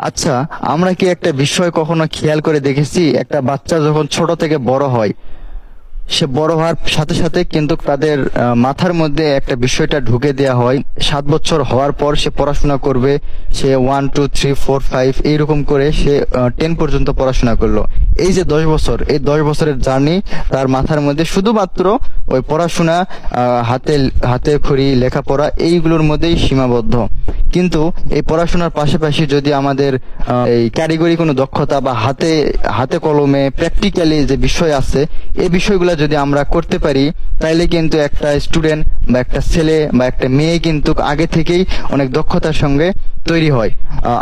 আচ্ছা, আমরা কি একটা বিষয় কখনো খেয়াল করে দেখেছি, একটা বাচ্চা যখন ছোট থেকে বড় হয়, সে বড় হওয়ার সাথে সাথে কিন্তু তাদের মাথার মধ্যে একটা বিষয়টা ঢুকে দেওয়া হয়। 7 বছর হওয়ার পর সে পড়াশোনা করবে। সে 1 2 3 4 5 এইরকম করে সে 10 পর্যন্ত পড়াশোনা করলো। এই যে 10 বছর, এই 10 বছরের জার্নি তার মাথার মধ্যে শুধুমাত্র ওই পড়াশোনা, হাতে হাতে খড়ি, লেখাপড়া এইগুলোর মধ্যেই সীমাবদ্ধ। কিন্তু এই পড়াশোনার পাশাপাশি যদি আমাদের এই কারিগরি কোনো দক্ষতা বা হাতে হাতে কলমে প্র্যাকটিক্যালি যে বিষয় আছে, এই বিষয়গুলো যদি আমরা করতে পারি, তাইলে কিন্তু একটা স্টুডেন্ট বা একটা ছেলে বা একটা মেয়ে কিন্তু আগে থেকেই অনেক দক্ষতার সঙ্গে তৈরি হয়।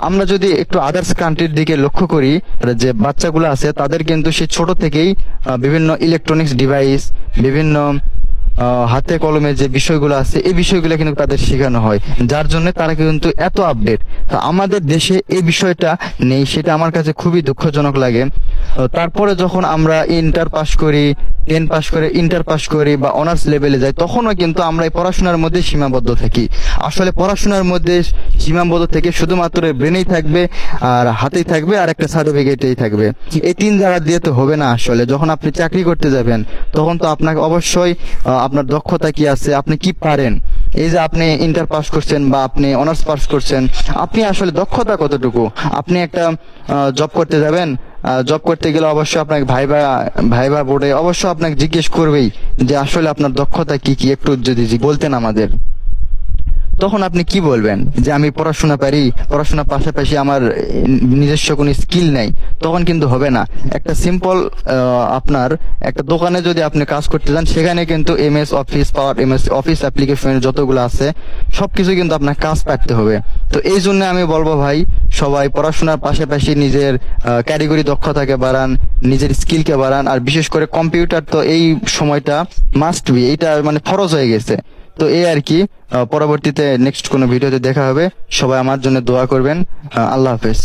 আমরা যদি একটু আদার্স কান্ট্রির দিকে লক্ষ্য করি, যে বাচ্চাগুলো আছে তাদের কিন্তু সে ছোট থেকেই বিভিন্ন ইলেকট্রনিক্স ডিভাইস, বিভিন্ন হাতে কলমে যে বিষয়গুলো আছে, এই বিষয়গুলো কিন্তু তাদের শেখানো হয়, যার জন্য তারা কিন্তু এত আপডেট। তো আমাদের দেশে এই বিষয়টা নেই, সেটা আমার কাছে খুবই দুঃখজনক লাগে। তারপরে যখন আমরা ইন্টার পাস করি, 10 পাস করে ইন্টার পাস করি বা অনার্স লেভেলে যাই, তখনও কিন্তু আমরা এই পড়াশোনার মধ্যে সীমাবদ্ধ থাকি। আসলে পড়াশোনার মধ্যে সীমাবদ্ধ থেকে শুধুমাত্র ব্রেনেই থাকবে, আর হাতেই থাকবে, আর একটা সার্টিফিকেটেই থাকবে। এই 3 জায়গা দিয়ে তো হবে না। আসলে যখন আপনি চাকরি করতে যাবেন, তখন তো আপনাকে অবশ্যই আপনার দক্ষতা কি আছে, আপনি কি পারেন। এই যে আপনি ইন্টার পাস করছেন বা আপনি অনার্স পাস করছেন, আপনি আসলে দক্ষতা কতটুকু। আপনি একটা জব করতে যাবেন, জব করতে গেলে অবশ্যই আপনাকে ভাইবা বোর্ডে অবশ্য আপনাকে জিজ্ঞেস করবেই যে আসলে আপনার দক্ষতা কি কি, একটু যদি বলতেন আমাদের, তখন আপনি কি বলবেন? যে আমি পড়াশোনা পারি, পড়াশোনার পাশাপাশি আমার নিজস্ব কোনো স্কিল নাই। তখন কিন্তু হবে না। একটা সিম্পল, আপনার একটা দোকানে যদি আপনি কাজ করতে যান, সেখানে কিন্তু এমএস অফিস পাওয়ার, এমএস অফিস অ্যাপ্লিকেশনের যতগুলো আছে সবকিছু কিন্তু আপনার কাজ পারতে হবে। তো এই জন্য আমি বলবো ভাই, সবাই পড়াশোনার পাশাপাশি নিজের কারিগরি দক্ষতাকে বাড়ান, নিজের স্কিলকে বাড়ান। আর বিশেষ করে কম্পিউটার তো এই সময়টা মাস্ট বি, এটা মানে ফরজ হয়ে গেছে। তো এই আর কি। পরবর্তীতে নেক্সট কোনো ভিডিওতে দেখা হবে। সবাই আমার জন্য দোয়া করবেন। আল্লাহ হাফেজ।